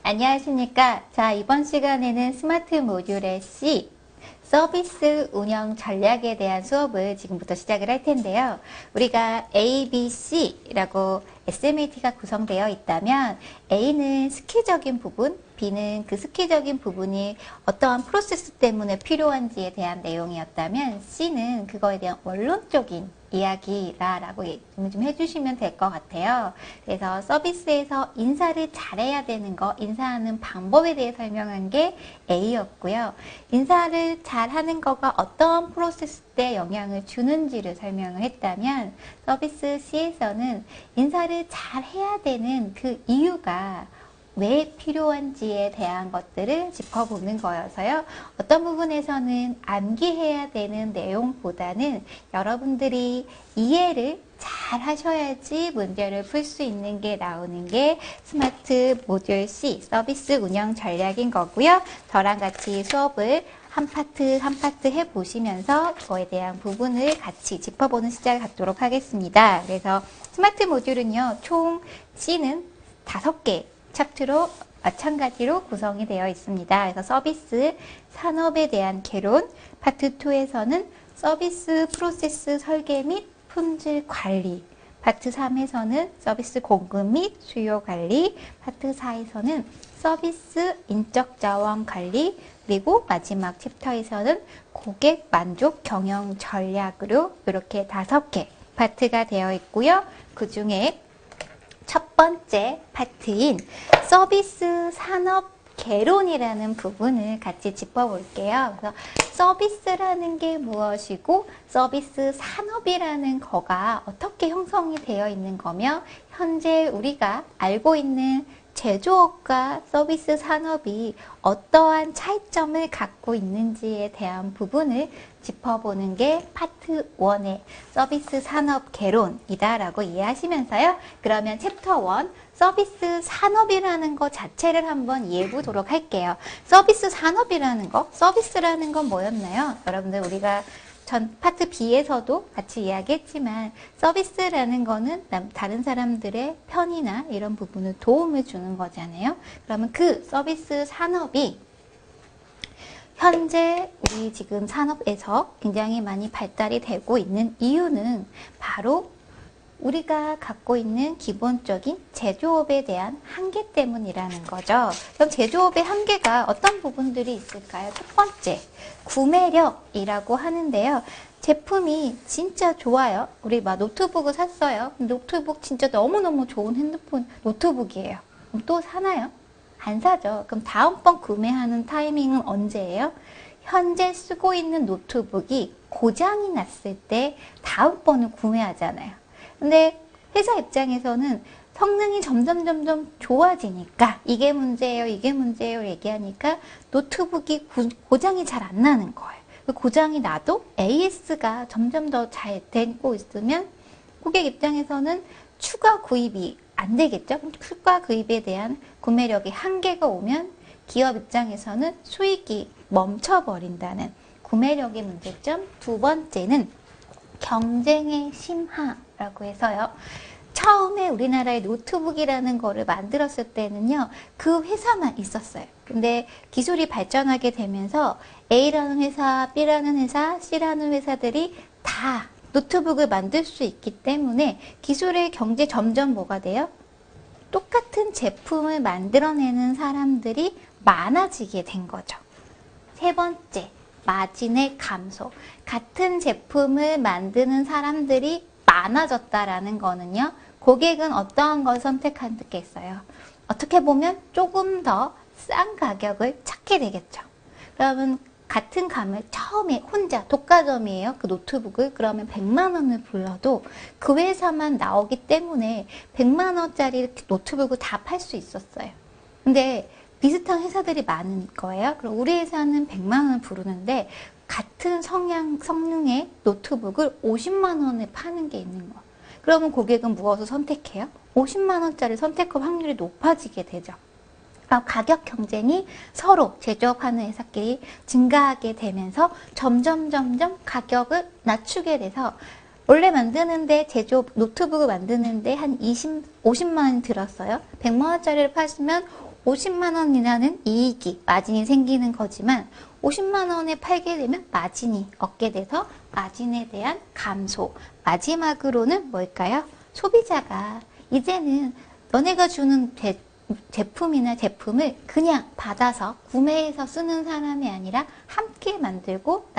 안녕하십니까. 자, 이번 시간에는 스마트 모듈의 C, 서비스 운영 전략에 대한 수업을 지금부터 시작을 할 텐데요. 우리가 A, B, C라고 SMAT가 구성되어 있다면 A는 스킬적인 부분, B는 그 스킬적인 부분이 어떠한 프로세스 때문에 필요한지에 대한 내용이었다면 C는 그거에 대한 원론적인 이야기라고 좀 해주시면 될 것 같아요. 그래서 서비스에서 인사를 잘해야 되는 거, 인사하는 방법에 대해 설명한 게 A였고요. 인사를 잘하는 거가 어떤 프로세스 때 영향을 주는지를 설명을 했다면 서비스 C에서는 인사를 잘해야 되는 그 이유가 왜 필요한지에 대한 것들을 짚어보는 거여서요. 어떤 부분에서는 암기해야 되는 내용보다는 여러분들이 이해를 잘 하셔야지 문제를 풀 수 있는 게 나오는 게 스마트 모듈 C 서비스 운영 전략인 거고요. 저랑 같이 수업을 한 파트 한 파트 해보시면서 그거에 대한 부분을 같이 짚어보는 시작을 갖도록 하겠습니다. 그래서 스마트 모듈은요, 총 C는 5개 챕터로 마찬가지로 구성이 되어 있습니다. 그래서 서비스 산업에 대한 개론, 파트 2에서는 서비스 프로세스 설계 및 품질 관리, 파트 3에서는 서비스 공급 및 수요 관리, 파트 4에서는 서비스 인적 자원 관리, 그리고 마지막 챕터에서는 고객 만족 경영 전략으로 이렇게 5개 파트가 되어 있고요. 그 중에 첫 번째 파트인 서비스 산업 개론이라는 부분을 같이 짚어볼게요. 그래서 서비스라는 게 무엇이고 서비스 산업이라는 거가 어떻게 형성이 되어 있는 거며 현재 우리가 알고 있는 제조업과 서비스 산업이 어떠한 차이점을 갖고 있는지에 대한 부분을 짚어보는 게 파트 1의 서비스 산업 개론이다라고 이해하시면서요. 그러면 챕터 1 서비스 산업이라는 것 자체를 한번 이해해 보도록 할게요. 서비스 산업이라는 거, 서비스라는 건 뭐였나요? 여러분들 우리가 전 파트 B에서도 같이 이야기했지만 서비스라는 거는 다른 사람들의 편의나 이런 부분을 도움을 주는 거잖아요. 그러면 그 서비스 산업이 현재 우리 지금 산업에서 굉장히 많이 발달이 되고 있는 이유는 바로 우리가 갖고 있는 기본적인 제조업에 대한 한계 때문이라는 거죠. 그럼 제조업의 한계가 어떤 부분들이 있을까요? 첫 번째, 구매력이라고 하는데요. 제품이 진짜 좋아요. 우리 막 노트북을 샀어요. 노트북 진짜 너무너무 좋은 핸드폰 노트북이에요. 그럼 또 사나요? 안 사죠. 그럼 다음번 구매하는 타이밍은 언제예요? 현재 쓰고 있는 노트북이 고장이 났을 때 다음번을 구매하잖아요. 근데 회사 입장에서는 성능이 점점 좋아지니까 이게 문제예요, 이게 문제예요 얘기하니까 노트북이 고장이 잘 안 나는 거예요. 고장이 나도 AS가 점점 더 잘 되고 있으면 고객 입장에서는 추가 구입이 안 되겠죠. 추가 구입에 대한 구매력의 한계가 오면 기업 입장에서는 수익이 멈춰버린다는 구매력의 문제점. 두 번째는 경쟁의 심화라고 해서요. 처음에 우리나라의 노트북이라는 거를 만들었을 때는요, 그 회사만 있었어요. 근데 기술이 발전하게 되면서 A라는 회사, B라는 회사, C라는 회사들이 다 노트북을 만들 수 있기 때문에 기술의 경제 점점 뭐가 돼요? 똑같은 제품을 만들어내는 사람들이 많아지게 된 거죠. 세 번째, 마진의 감소. 같은 제품을 만드는 사람들이 많아졌다라는 거는요, 고객은 어떠한 걸 선택하겠어요? 어떻게 보면 조금 더 싼 가격을 찾게 되겠죠. 그러면 같은 감을 처음에 혼자 독과점이에요. 그 노트북을. 그러면 100만 원을 불러도 그 회사만 나오기 때문에 100만 원짜리 노트북을 다 팔 수 있었어요. 근데 비슷한 회사들이 많은 거예요. 그럼 우리 회사는 100만 원을 부르는데 같은 성능의 노트북을 50만 원에 파는 게 있는 거. 그러면 고객은 무엇을 선택해요? 50만 원짜리 선택할 확률이 높아지게 되죠. 가격 경쟁이 서로 제조업하는 회사끼리 증가하게 되면서 점점 가격을 낮추게 돼서 원래 만드는데 노트북을 만드는데 한 50만 원이 들었어요. 100만 원짜리를 파시면 50만 원이라는 이익이, 마진이 생기는 거지만 50만 원에 팔게 되면 마진이 얻게 돼서 마진에 대한 감소. 마지막으로는 뭘까요? 소비자가 이제는 너네가 주는 제품이나 제품을 그냥 받아서 구매해서 쓰는 사람이 아니라 함께 만들고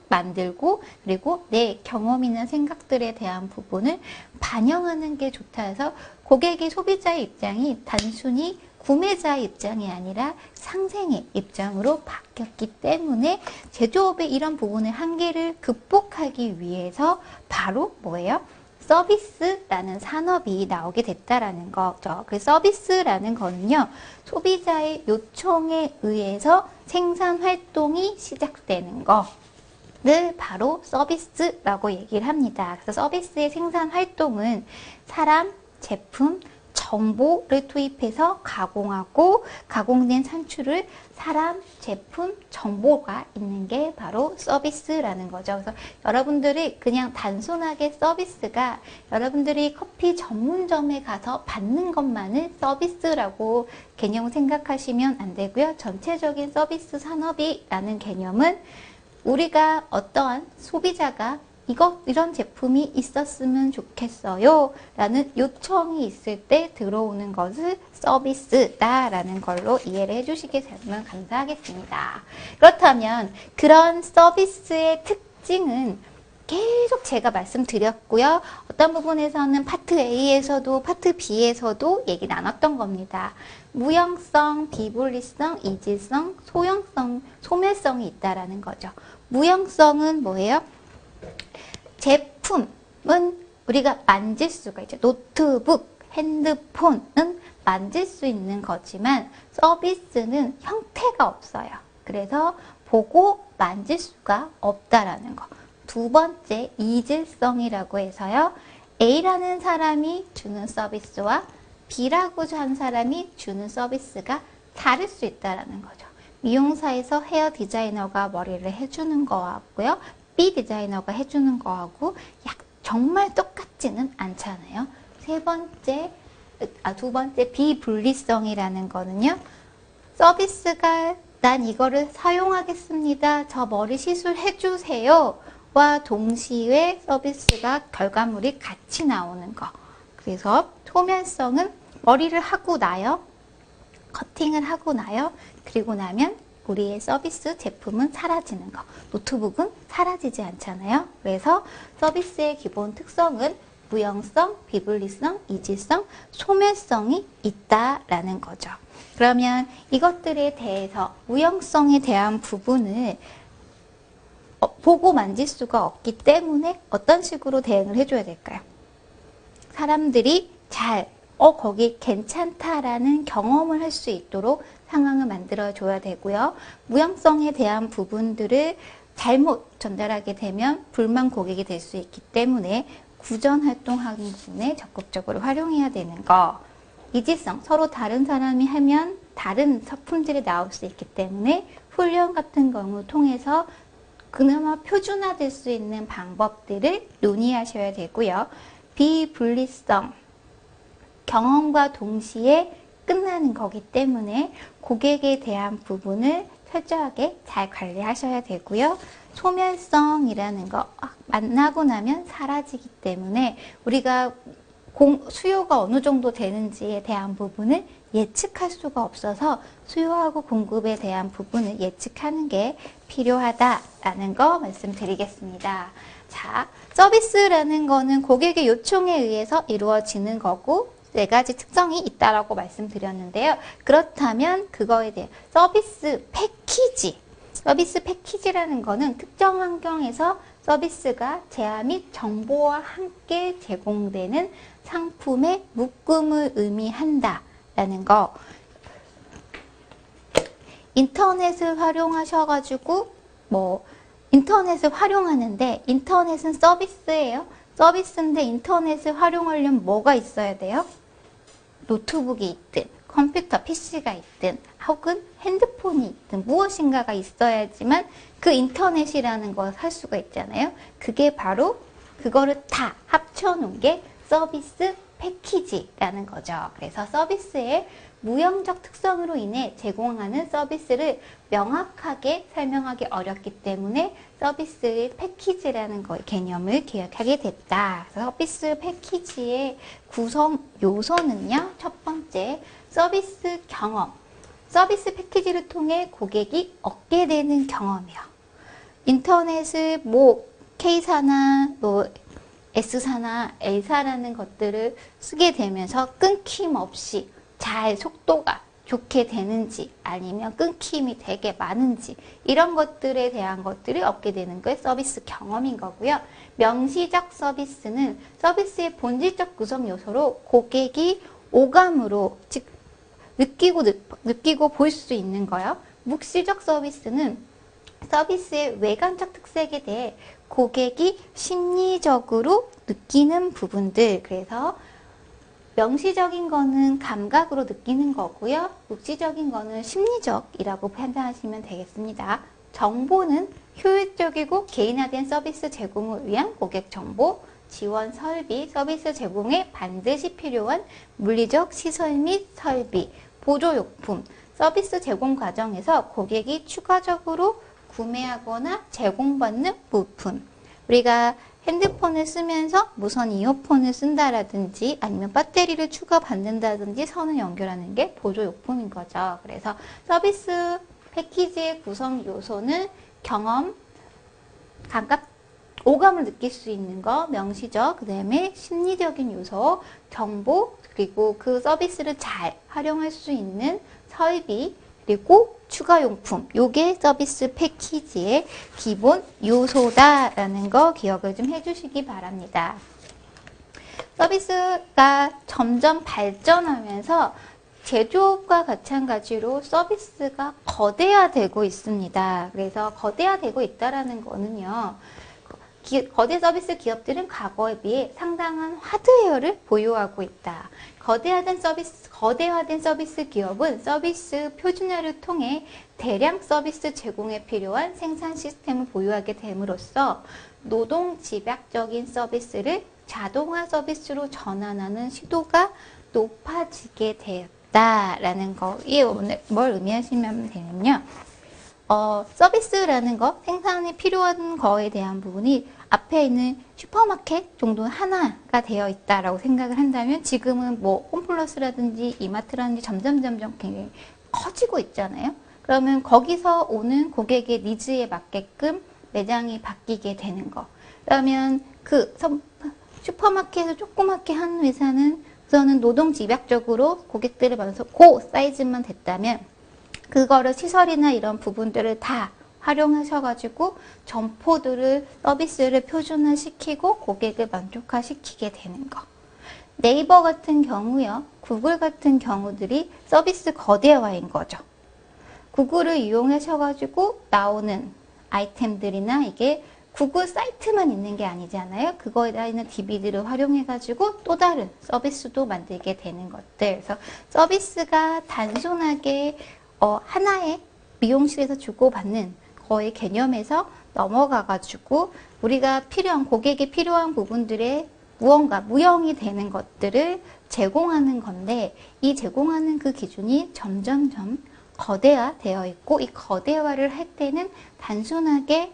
만들고 그리고 내 경험이나 생각들에 대한 부분을 반영하는 게 좋다 해서 고객이 소비자의 입장이 단순히 구매자의 입장이 아니라 상생의 입장으로 바뀌었기 때문에 제조업의 이런 부분의 한계를 극복하기 위해서 바로 뭐예요? 서비스라는 산업이 나오게 됐다라는 거죠. 그 서비스라는 거는요, 소비자의 요청에 의해서 생산 활동이 시작되는 거를 바로 서비스라고 얘기를 합니다. 그래서 서비스의 생산 활동은 사람, 제품, 정보를 투입해서 가공하고 가공된 산출을 사람, 제품, 정보가 있는 게 바로 서비스라는 거죠. 그래서 여러분들이 그냥 단순하게 서비스가 여러분들이 커피 전문점에 가서 받는 것만을 서비스라고 개념 생각하시면 안 되고요. 전체적인 서비스 산업이라는 개념은 우리가 어떠한 소비자가 이런 제품이 있었으면 좋겠어요 라는 요청이 있을 때 들어오는 것을 서비스다 라는 걸로 이해를 해주시게 되면 감사하겠습니다. 그렇다면 그런 서비스의 특징은 계속 제가 말씀드렸고요. 어떤 부분에서는 파트 A에서도 파트 B에서도 얘기 나눴던 겁니다. 무형성, 비분리성, 이질성, 소멸성이 있다라는 거죠. 무형성은 뭐예요? 제품은 우리가 만질 수가 있죠. 노트북, 핸드폰은 만질 수 있는 거지만 서비스는 형태가 없어요. 그래서 보고 만질 수가 없다라는 거. 두 번째, 이질성이라고 해서요. A라는 사람이 주는 서비스와 B라고 한 사람이 주는 서비스가 다를 수 있다라는 거죠. 미용사에서 헤어 디자이너가 머리를 해주는 거하고요. B 디자이너가 해주는 거하고 정말 똑같지는 않잖아요. 두 번째 비분리성이라는 거는요. 서비스가 난 이거를 사용하겠습니다. 저 머리 시술 해주세요. 와 동시에 서비스가 결과물이 같이 나오는 거. 그래서 소멸성은 머리를 하고 나요. 커팅을 하고 나요. 그리고 나면 우리의 서비스 제품은 사라지는 거. 노트북은 사라지지 않잖아요. 그래서 서비스의 기본 특성은 무형성, 비분리성, 이질성, 소멸성이 있다라는 거죠. 그러면 이것들에 대해서 무형성에 대한 부분을 보고 만질 수가 없기 때문에 어떤 식으로 대응을 해줘야 될까요? 사람들이 거기 괜찮다라는 경험을 할 수 있도록 상황을 만들어줘야 되고요. 무형성에 대한 부분들을 잘못 전달하게 되면 불만 고객이 될 수 있기 때문에 구전 활동하는 부분에 적극적으로 활용해야 되는 거. 이질성, 서로 다른 사람이 하면 다른 품질이 나올 수 있기 때문에 훈련 같은 경우 통해서 그나마 표준화될 수 있는 방법들을 논의하셔야 되고요. 비분리성, 경험과 동시에 끝나는 거기 때문에 고객에 대한 부분을 철저하게 잘 관리하셔야 되고요. 소멸성이라는 거 만나고 나면 사라지기 때문에 우리가 수요가 어느 정도 되는지에 대한 부분을 예측할 수가 없어서 수요하고 공급에 대한 부분을 예측하는 게 필요하다라는 거 말씀드리겠습니다. 자, 서비스라는 거는 고객의 요청에 의해서 이루어지는 거고 4가지 특성이 있다라고 말씀드렸는데요. 그렇다면 그거에 대해 서비스 패키지라는 거는 특정 환경에서 서비스가 제화 및 정보와 함께 제공되는 상품의 묶음을 의미한다라는 거. 인터넷을 활용하셔가지고 인터넷을 활용하는데 인터넷은 서비스예요. 서비스인데 인터넷을 활용하려면 뭐가 있어야 돼요? 노트북이 있든 컴퓨터 PC가 있든 혹은 핸드폰이 있든 무엇인가가 있어야지만 그 인터넷이라는 걸 할 수가 있잖아요. 그게 바로 그거를 다 합쳐놓은 게 서비스 패키지라는 거죠. 그래서 서비스의 무형적 특성으로 인해 제공하는 서비스를 명확하게 설명하기 어렵기 때문에 서비스의 패키지라는 개념을 기억하게 됐다. 그래서 서비스 패키지의 구성 요소는요. 첫 번째, 서비스 경험. 서비스 패키지를 통해 고객이 얻게 되는 경험이요. 인터넷을 K사나 S사나 L사라는 것들을 쓰게 되면서 끊김없이 잘 속도가 좋게 되는지 아니면 끊김이 되게 많은지 이런 것들에 대한 것들을 얻게 되는 게 서비스 경험인 거고요. 명시적 서비스는 서비스의 본질적 구성 요소로 고객이 오감으로 즉 느끼고 볼 수 있는 거요. 묵시적 서비스는 서비스의 외관적 특색에 대해 고객이 심리적으로 느끼는 부분들. 그래서 명시적인 거는 감각으로 느끼는 거고요. 묵시적인 거는 심리적이라고 판단하시면 되겠습니다. 정보는 효율적이고 개인화된 서비스 제공을 위한 고객 정보, 지원 설비, 서비스 제공에 반드시 필요한 물리적 시설 및 설비, 보조용품, 서비스 제공 과정에서 고객이 추가적으로 구매하거나 제공받는 부품. 우리가 핸드폰을 쓰면서 무선 이어폰을 쓴다라든지 아니면 배터리를 추가 받는다든지 선을 연결하는 게 보조용품인 거죠. 그래서 서비스 패키지의 구성 요소는 경험, 감각, 오감을 느낄 수 있는 거, 명시적, 그 다음에 심리적인 요소, 정보, 그리고 그 서비스를 잘 활용할 수 있는 설비, 그리고 추가용품. 요게 서비스 패키지의 기본 요소다라는 거 기억을 좀 해주시기 바랍니다. 서비스가 점점 발전하면서 제조업과 마찬가지로 서비스가 거대화되고 있습니다. 그래서 거대화되고 있다라는 거는요. 거대 서비스 기업들은 과거에 비해 상당한 하드웨어를 보유하고 있다. 거대화된 서비스 기업은 서비스 표준화를 통해 대량 서비스 제공에 필요한 생산 시스템을 보유하게 됨으로써 노동 집약적인 서비스를 자동화 서비스로 전환하는 시도가 높아지게 되었다라는 거. 이게 오늘 뭘 의미하시면 되냐면요. 서비스라는 거, 생산에 필요한 거에 대한 부분이 앞에 있는 슈퍼마켓 정도 하나가 되어 있다라고 생각을 한다면 지금은 홈플러스라든지 이마트라든지 점점 굉장히 커지고 있잖아요. 그러면 거기서 오는 고객의 니즈에 맞게끔 매장이 바뀌게 되는 거. 그러면 슈퍼마켓을 조그맣게 한 회사는 우선은 노동 집약적으로 고객들을 만나서 그 사이즈만 됐다면 그거를 시설이나 이런 부분들을 다 활용하셔가지고 점포들을 서비스를 표준화시키고 고객을 만족화시키게 되는 거. 네이버 같은 경우요. 구글 같은 경우들이 서비스 거대화인 거죠. 구글을 이용하셔가지고 나오는 아이템들이나 이게 구글 사이트만 있는 게 아니잖아요. 그거에 있는 DB들을 활용해가지고 또 다른 서비스도 만들게 되는 것들. 그래서 서비스가 단순하게 하나의 미용실에서 주고받는 거의 개념에서 넘어가가지고 우리가 고객이 필요한 부분들의 무언가 무형이 되는 것들을 제공하는 건데 이 제공하는 그 기준이 점점점 거대화되어 있고 이 거대화를 할 때는 단순하게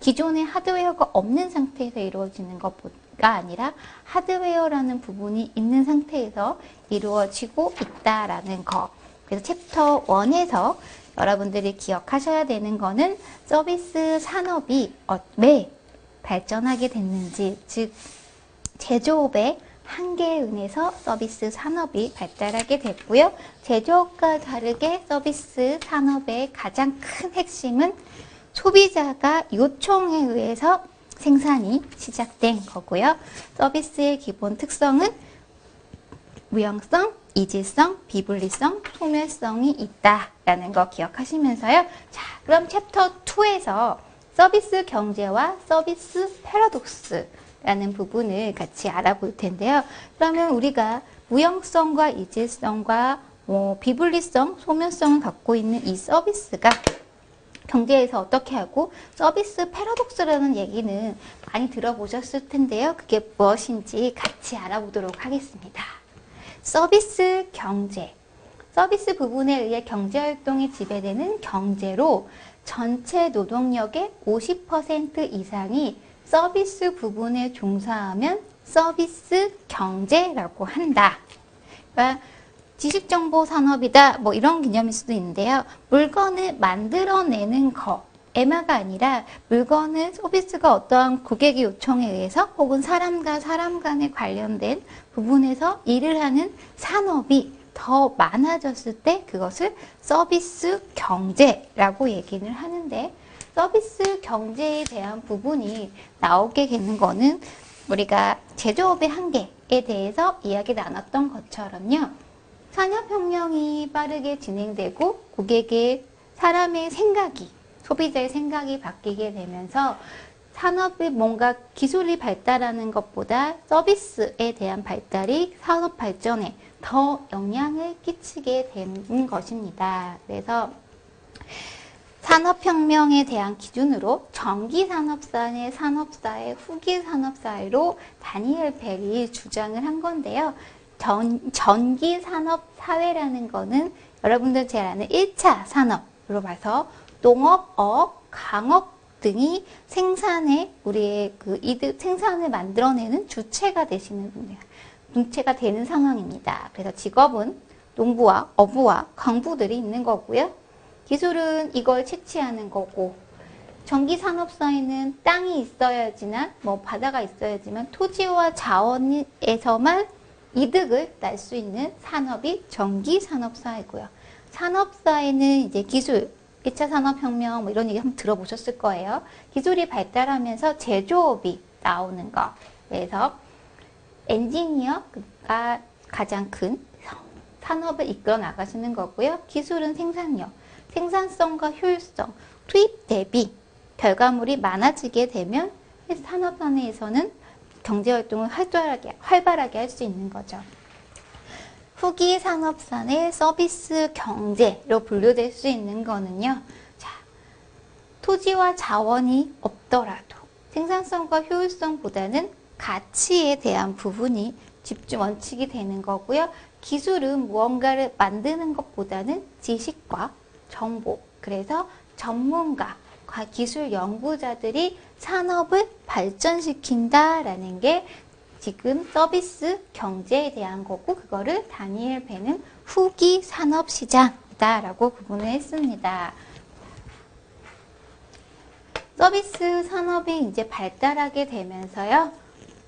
기존의 하드웨어가 없는 상태에서 이루어지는 것가 아니라 하드웨어라는 부분이 있는 상태에서 이루어지고 있다라는 거. 그래서 챕터 1에서 여러분들이 기억하셔야 되는 거는 서비스 산업이 왜 발전하게 됐는지, 즉 제조업의 한계에 의해서 서비스 산업이 발달하게 됐고요. 제조업과 다르게 서비스 산업의 가장 큰 핵심은 소비자가 요청에 의해서 생산이 시작된 거고요. 서비스의 기본 특성은 무형성, 이질성, 비분리성, 소멸성이 있다라는 거 기억하시면서요. 자, 그럼 챕터 2에서 서비스 경제와 서비스 패러독스라는 부분을 같이 알아볼 텐데요. 그러면 우리가 무형성과 이질성과 비분리성, 소멸성을 갖고 있는 이 서비스가 경제에서 어떻게 하고 서비스 패러독스라는 얘기는 많이 들어보셨을 텐데요. 그게 무엇인지 같이 알아보도록 하겠습니다. 서비스 경제. 서비스 부분에 의해 경제활동이 지배되는 경제로 전체 노동력의 50% 이상이 서비스 부분에 종사하면 서비스 경제라고 한다. 그러니까 지식정보 산업이다 뭐 이런 개념일 수도 있는데요. 물건을 만들어내는 거에마가 아니라 물건을 서비스가 어떠한 고객의 요청에 의해서 혹은 사람과 사람 간에 관련된 부분에서 일을 하는 산업이 더 많아졌을 때 그것을 서비스 경제라고 얘기를 하는데, 서비스 경제에 대한 부분이 나오게 되는 거는 우리가 제조업의 한계에 대해서 이야기 나눴던 것처럼요. 산업혁명이 빠르게 진행되고 고객의 사람의 생각이, 소비자의 생각이 바뀌게 되면서 산업의 뭔가 기술이 발달하는 것보다 서비스에 대한 발달이 산업 발전에 더 영향을 끼치게 되는 것입니다. 그래서 산업혁명에 대한 기준으로 전기산업사의 산업사회, 후기산업사회로 다니엘 벨이 주장을 한 건데요. 전기산업사회라는 거는 여러분들 잘 아는 1차 산업으로 봐서 농업, 어업, 강업 등이 생산에 우리의 그 이득 생산을 만들어내는 주체가 되시는 분들, 주체가 되는 상황입니다. 그래서 직업은 농부와 어부와 강부들이 있는 거고요. 기술은 이걸 채취하는 거고, 전기산업사에는 땅이 있어야지나 뭐 바다가 있어야지만 토지와 자원에서만 이득을 날 수 있는 산업이 전기산업사이고요. 산업사에는 이제 기술, 1차 산업혁명 뭐 이런 얘기 한번 들어보셨을 거예요. 기술이 발달하면서 제조업이 나오는 거. 그래서 엔지니어가 가장 큰 산업을 이끌어 나가시는 거고요. 기술은 생산력, 생산성과 효율성, 투입 대비 결과물이 많아지게 되면 산업사회에서는 경제활동을 활발하게 할 수 있는 거죠. 후기 산업사의 서비스 경제로 분류될 수 있는 거는요. 자, 토지와 자원이 없더라도 생산성과 효율성보다는 가치에 대한 부분이 집중 원칙이 되는 거고요. 기술은 무언가를 만드는 것보다는 지식과 정보, 그래서 전문가, 기술 연구자들이 산업을 발전시킨다라는 게 지금 서비스 경제에 대한 거고, 그거를 다니엘 벨은 후기 산업시장이다라고 구분을 했습니다. 서비스 산업이 이제 발달하게 되면서요,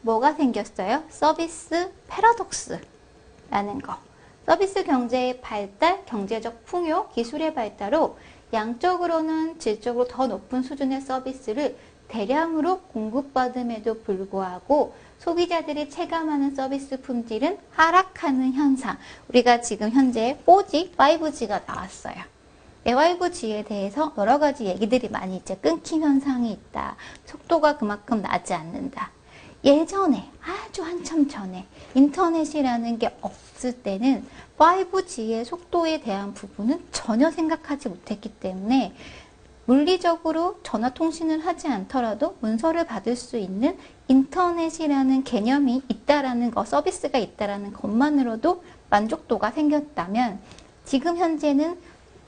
뭐가 생겼어요? 서비스 패러독스라는 거. 서비스 경제의 발달, 경제적 풍요, 기술의 발달로 양적으로는 질적으로 더 높은 수준의 서비스를 대량으로 공급받음에도 불구하고 소비자들이 체감하는 서비스 품질은 하락하는 현상. 우리가 지금 현재 4G, 5G가 나왔어요. 5G에 대해서 여러 가지 얘기들이 많이 있죠. 끊김 현상이 있다. 속도가 그만큼 나지 않는다. 예전에, 아주 한참 전에 인터넷이라는 게 없을 때는 5G의 속도에 대한 부분은 전혀 생각하지 못했기 때문에 물리적으로 전화통신을 하지 않더라도 문서를 받을 수 있는 인터넷이라는 개념이 있다라는 거, 서비스가 있다라는 것만으로도 만족도가 생겼다면, 지금 현재는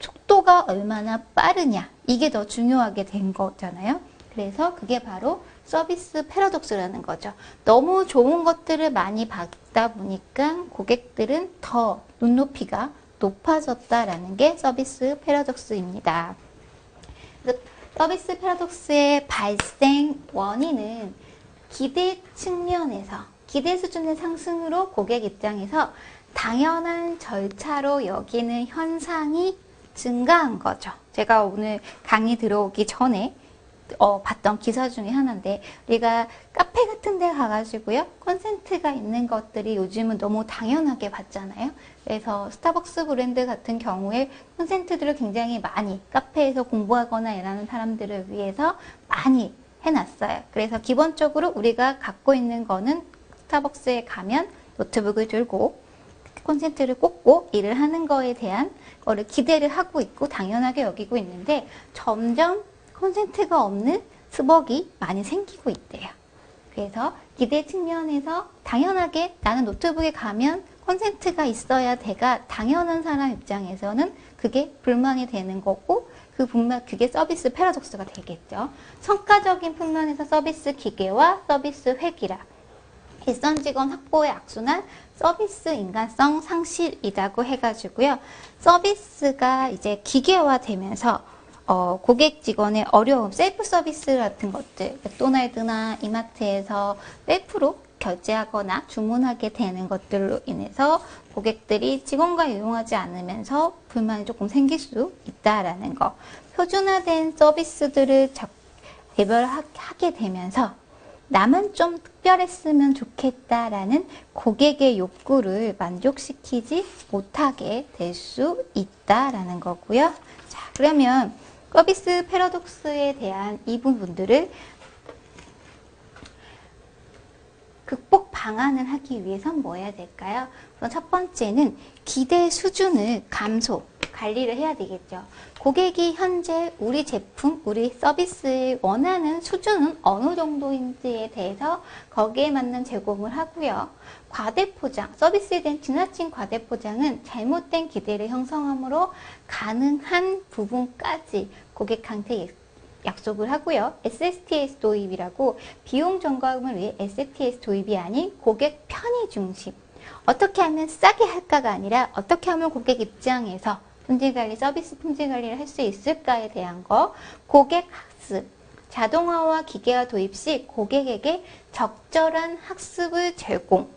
속도가 얼마나 빠르냐, 이게 더 중요하게 된 거잖아요. 그래서 그게 바로 서비스 패러독스라는 거죠. 너무 좋은 것들을 많이 받다 보니까 고객들은 더 눈높이가 높아졌다라는 게 서비스 패러독스입니다. 서비스 패러독스의 발생 원인은 기대 측면에서, 기대 수준의 상승으로 고객 입장에서 당연한 절차로 여기는 현상이 증가한 거죠. 제가 오늘 강의 들어오기 전에 봤던 기사 중에 하나인데, 우리가 카페 같은 데 가가지고요, 콘센트가 있는 것들이 요즘은 너무 당연하게 봤잖아요. 그래서 스타벅스 브랜드 같은 경우에 콘센트들을 굉장히 많이 카페에서 공부하거나 일하는 사람들을 위해서 많이 해놨어요. 그래서 기본적으로 우리가 갖고 있는 거는 스타벅스에 가면 노트북을 들고 콘센트를 꽂고 일을 하는 거에 대한 거를 기대를 하고 있고 당연하게 여기고 있는데 점점 콘센트가 없는 스벅이 많이 생기고 있대요. 그래서 기대 측면에서 당연하게 나는 노트북에 가면 콘센트가 있어야 돼가 당연한 사람 입장에서는 그게 불만이 되는 거고 그게 서비스 패러독스가 되겠죠. 성과적인 측면에서 서비스 기계와 서비스 회귀라. 일선 직원 확보의 악순환 서비스 인간성 상실이라고 해가지고요. 서비스가 이제 기계화되면서 고객 직원의 어려움, 셀프 서비스 같은 것들, 맥도날드나 이마트에서 셀프로 결제하거나 주문하게 되는 것들로 인해서 고객들이 직원과 이용하지 않으면서 불만이 조금 생길 수 있다라는 거. 표준화된 서비스들을 개발하게 되면서 나만 좀 특별했으면 좋겠다라는 고객의 욕구를 만족시키지 못하게 될 수 있다라는 거고요. 자, 그러면 서비스 패러독스에 대한 이 부분들을 극복 방안을 하기 위해선 뭐 해야 될까요? 우선 첫 번째는 기대 수준을 관리를 해야 되겠죠. 고객이 현재 우리 제품, 우리 서비스에 원하는 수준은 어느 정도인지에 대해서 거기에 맞는 제공을 하고요. 과대포장, 서비스에 대한 지나친 과대포장은 잘못된 기대를 형성하므로 가능한 부분까지 고객한테 약속을 하고요. SSTS 도입이라고 비용 절감을 위해 SSTS 도입이 아닌 고객 편의 중심. 어떻게 하면 싸게 할까가 아니라 어떻게 하면 고객 입장에서 품질관리, 서비스 품질관리를 할 수 있을까에 대한 거. 고객 학습. 자동화와 기계화 도입 시 고객에게 적절한 학습을 제공.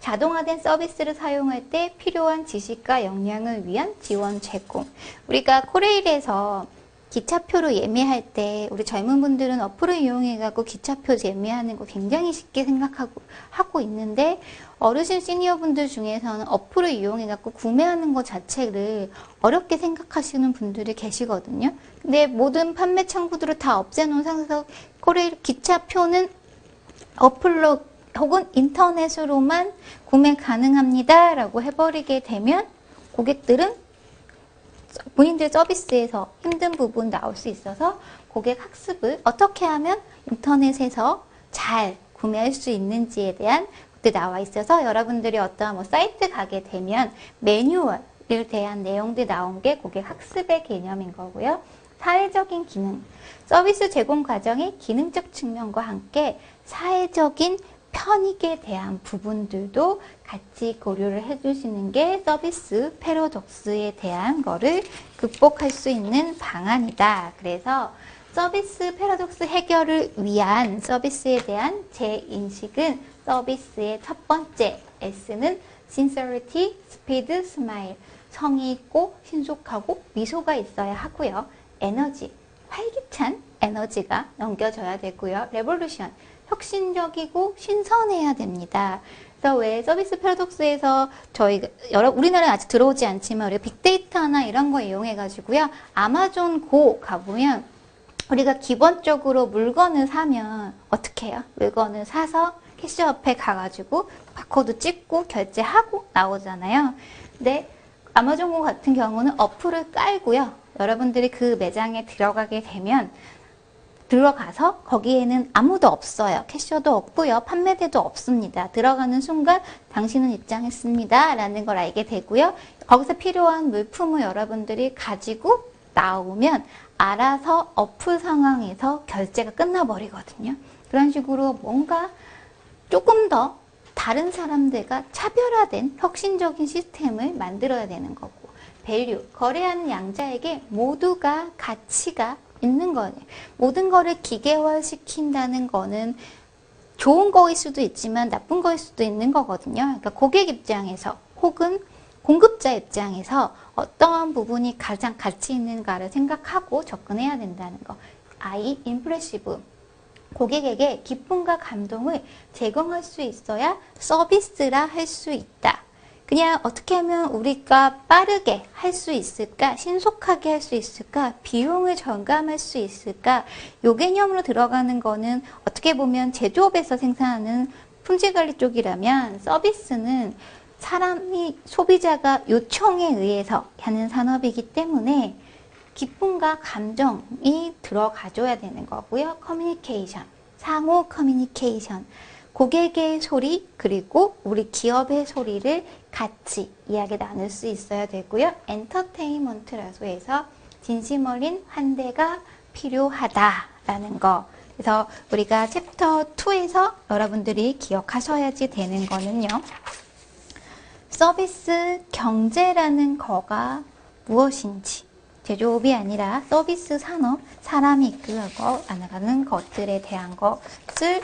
자동화된 서비스를 사용할 때 필요한 지식과 역량을 위한 지원 제공. 우리가 코레일에서 기차표로 예매할 때 우리 젊은 분들은 어플을 이용해갖고 기차표 예매하는 거 굉장히 쉽게 하고 있는데 어르신 시니어 분들 중에서는 어플을 이용해갖고 구매하는 것 자체를 어렵게 생각하시는 분들이 계시거든요. 근데 모든 판매 창구들을 다 없애놓은 상태에서 코레일 기차표는 어플로 혹은 인터넷으로만 구매 가능합니다 라고 해버리게 되면 고객들은 본인들 서비스에서 힘든 부분 나올 수 있어서 고객 학습을 어떻게 하면 인터넷에서 잘 구매할 수 있는지에 대한 것들이 나와 있어서 여러분들이 어떠한 사이트 가게 되면 매뉴얼에 대한 내용들이 나온 게 고객 학습의 개념인 거고요. 사회적인 기능, 서비스 제공 과정의 기능적 측면과 함께 사회적인 편익에 대한 부분들도 같이 고려를 해주시는 게 서비스 패러독스에 대한 거를 극복할 수 있는 방안이다. 그래서 서비스 패러독스 해결을 위한 서비스에 대한 제 인식은 서비스의 첫 번째 S는 sincerity, speed, smile. 성의 있고 신속하고 미소가 있어야 하고요. 에너지, 활기찬 에너지가 넘겨져야 되고요. 레볼루션, 혁신적이고 신선해야 됩니다. 그래서 왜 서비스 패러독스에서 우리나라에 아직 들어오지 않지만 우리가 빅데이터나 이런 거 이용해 가지고요. 아마존 고 가보면 우리가 기본적으로 물건을 사면 어떻게 해요? 물건을 사서 캐시어 앞에 가가지고 바코드 찍고 결제하고 나오잖아요. 근데 아마존 고 같은 경우는 어플을 깔고요. 여러분들이 그 매장에 들어가게 되면 들어가서 거기에는 아무도 없어요. 캐셔도 없고요. 판매대도 없습니다. 들어가는 순간 당신은 입장했습니다. 라는 걸 알게 되고요. 거기서 필요한 물품을 여러분들이 가지고 나오면 알아서 어플 상황에서 결제가 끝나버리거든요. 그런 식으로 뭔가 조금 더 다른 사람들과 차별화된 혁신적인 시스템을 만들어야 되는 거고 밸류, 거래하는 양자에게 모두가 가치가 있는 거예요. 모든 거를 기계화시킨다는 거는 좋은 거일 수도 있지만 나쁜 거일 수도 있는 거거든요. 그러니까 고객 입장에서 혹은 공급자 입장에서 어떠한 부분이 가장 가치 있는가를 생각하고 접근해야 된다는 거. I, impressive. 고객에게 기쁨과 감동을 제공할 수 있어야 서비스라 할 수 있다. 그냥 어떻게 하면 우리가 빠르게 할 수 있을까? 신속하게 할 수 있을까? 비용을 절감할 수 있을까? 요 개념으로 들어가는 거는 어떻게 보면 제조업에서 생산하는 품질관리 쪽이라면 서비스는 사람이 소비자가 요청에 의해서 하는 산업이기 때문에 기쁨과 감정이 들어가줘야 되는 거고요. 커뮤니케이션, 상호 커뮤니케이션, 고객의 소리 그리고 우리 기업의 소리를 같이 이야기 나눌 수 있어야 되고요. 엔터테인먼트라고 해서 진심 어린 환대가 필요하다라는 거. 그래서 우리가 챕터 2에서 여러분들이 기억하셔야지 되는 거는요. 서비스 경제라는 거가 무엇인지, 제조업이 아니라 서비스 산업, 사람이 이끌어 나가는 것들에 대한 것을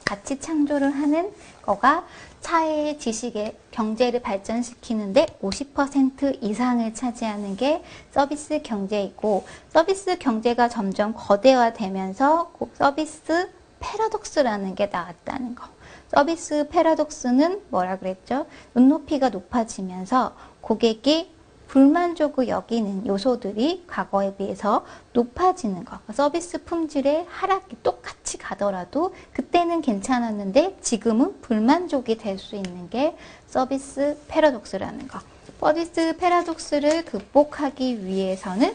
같이 창조를 하는 거가 사회의 지식의 경제를 발전시키는데 50% 이상을 차지하는 게 서비스 경제이고, 서비스 경제가 점점 거대화되면서 서비스 패러독스라는 게 나왔다는 거. 서비스 패러독스는 뭐라 그랬죠? 눈높이가 높아지면서 고객이 불만족을 여기는 요소들이 과거에 비해서 높아지는 거. 서비스 품질의 하락이 똑같이 가더라도 그때는 괜찮았는데 지금은 불만족이 될 수 있는 게 서비스 패러독스라는 거. 서비스 패러독스를 극복하기 위해서는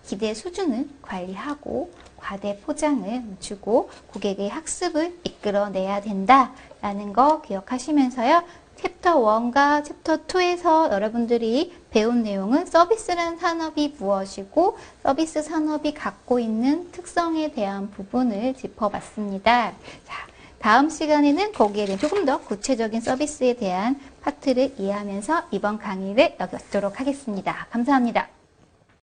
기대 수준을 관리하고 과대 포장을 주고 고객의 학습을 이끌어내야 된다라는 거 기억하시면서요. 챕터 1과 챕터 2에서 여러분들이 배운 내용은 서비스라는 산업이 무엇이고 서비스 산업이 갖고 있는 특성에 대한 부분을 짚어봤습니다. 자, 다음 시간에는 거기에 대한 조금 더 구체적인 서비스에 대한 파트를 이해하면서 이번 강의를 여기도록 하겠습니다. 감사합니다.